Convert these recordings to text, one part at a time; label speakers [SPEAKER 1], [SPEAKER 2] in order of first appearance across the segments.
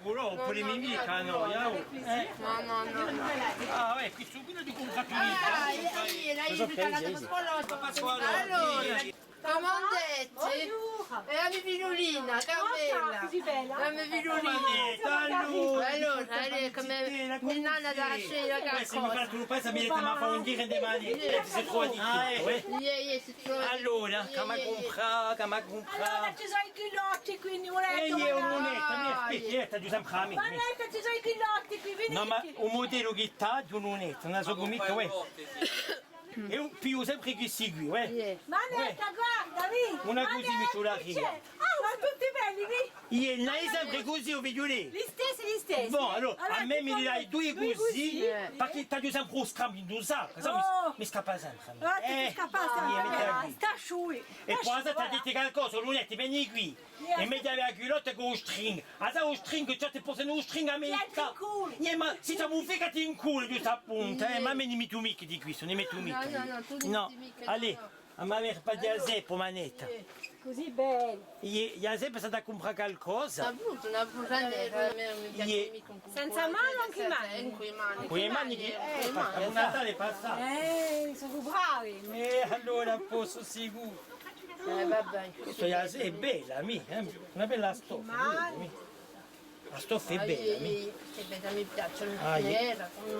[SPEAKER 1] Culo oppure mi mica no,
[SPEAKER 2] No.
[SPEAKER 1] Ah, qui subito di contrattualità.
[SPEAKER 2] Comandetti, e la mia figliolina, Carmela,
[SPEAKER 3] così bella.
[SPEAKER 2] la mia figliolina. Allora, come mia nonna da scena
[SPEAKER 1] Se mi fa
[SPEAKER 2] qualcosa.
[SPEAKER 1] tu pensa mi fa ma fa un dire de mani, si trova di tutto,
[SPEAKER 2] Si trova.
[SPEAKER 1] Allora, che mi compra,
[SPEAKER 3] Allora ci sono i chilotti qui,
[SPEAKER 1] E
[SPEAKER 3] Nicoletto.
[SPEAKER 1] io un'unetta, mi aspetta, giù sempre a me.
[SPEAKER 3] Manetta, ci sono i chilotti qui, vieni.
[SPEAKER 1] No, ma un modello che t'ha di un'unetta, una sogomita, e un più sempre che segui,
[SPEAKER 3] Manetta, guarda, lì.
[SPEAKER 1] Una così mi sulla riga.
[SPEAKER 3] Ah, sono tutti belli, lì.
[SPEAKER 1] Io non è sempre così, o vedo lì.
[SPEAKER 3] Gli stessi.
[SPEAKER 1] Bon, allora, a me mi dai due così, perché ti sempre un scambio di usare, mi scappa sempre.
[SPEAKER 3] Ah, ti scappato, sta sciui.
[SPEAKER 1] E poi ti ha detto qualcosa, lunedì vieni qui e mi dai la culotte con lo string. Allora lo string, cioè ti posso uno string a me. Ma se ti vuoi fare in culo, giusto appunto, ma me ne metto un mic di questo, ne metto un mic. No, allez, a me aver pas di Azep, manetta.
[SPEAKER 3] Così belli.
[SPEAKER 1] Gli Azep è stata a comprare qualcosa.
[SPEAKER 2] Una bruciata
[SPEAKER 3] Senza mano anche mani.
[SPEAKER 1] Con le mani che un Natale passato.
[SPEAKER 3] Sono bravi.
[SPEAKER 1] Allora posso sicuro.
[SPEAKER 2] Vabbè.
[SPEAKER 1] Questo è bella, una bella stoffa. La stoffa è bella,
[SPEAKER 2] Mi piacciono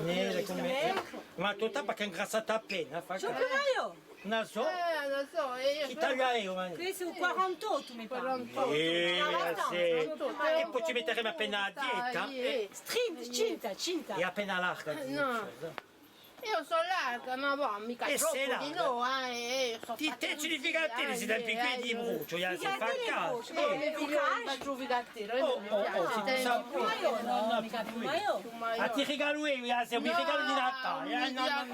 [SPEAKER 1] nera come... Ma tu tappa che è ingrassata appena, fa
[SPEAKER 3] Sono
[SPEAKER 1] che...
[SPEAKER 3] io.
[SPEAKER 1] Non so,
[SPEAKER 2] lo so, io
[SPEAKER 1] chi taglia io, man?
[SPEAKER 3] Questo è un 48 mi pare.
[SPEAKER 1] Sì. E poi ci metteremo appena a dieta
[SPEAKER 3] String, cinta.
[SPEAKER 1] e appena larga.
[SPEAKER 2] No. Io sono larga, ma boh, mica
[SPEAKER 1] E
[SPEAKER 2] troppo
[SPEAKER 1] sei
[SPEAKER 2] di
[SPEAKER 1] larga?
[SPEAKER 2] no, io sono
[SPEAKER 1] Ti te ci devi gattare, si dà il picchio di brucio, ya si fa caso.
[SPEAKER 2] Io faccio figattero,
[SPEAKER 1] Oh, si tu sa più. A ti regalo io, ya, se mi regalo di Natale.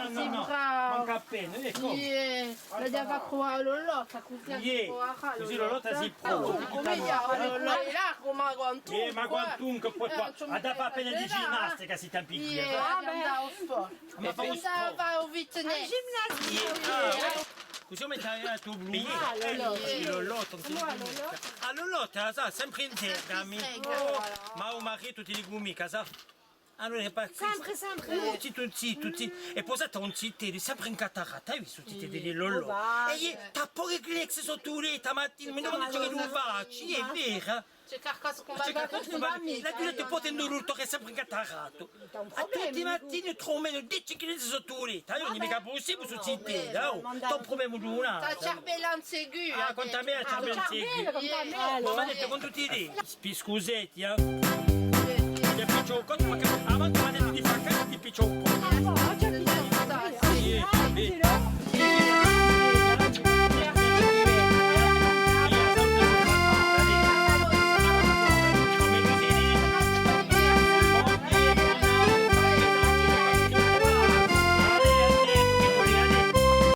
[SPEAKER 1] No. Manca appena,
[SPEAKER 2] la devo provare l'ollotta,
[SPEAKER 1] così lo lotta si prova.
[SPEAKER 2] come l'ollotta, ma quanto?
[SPEAKER 1] Ma quantunque poi ad appena di ginnastica si ti picchia.
[SPEAKER 2] Andavo sport.
[SPEAKER 1] Ma fa un
[SPEAKER 2] Andavo a fare un fitness.
[SPEAKER 1] Così metti il tuo blu. L'ollotta. L'ollotta, sa, sempre in terra. Ma un marito ti dico mica, sa? Allora è pazzesco.
[SPEAKER 3] Sempre.
[SPEAKER 1] Tutti. E poi c'è un cittadino, sempre in catarata, hai visto i cittadini dell'ollo? E t'ha pure Glex sotto lì, stamattina, mi non dice che non facci, è vera?
[SPEAKER 2] C'è qualcosa con
[SPEAKER 1] La dura ti può l'urto che è sempre in catarato. A tutti i mattini trovo meno 10 kg sotto lì, io non è mica possibile su cittadino, t'ho problema di una.
[SPEAKER 2] La ciarbellante seguì.
[SPEAKER 1] Ah, conta me la ciarbellante. Ma mi ha detto con tutti lì. Scusetti, Ti piaccio un po', ma avanti mi ha detto di fare ti piaccio un po'.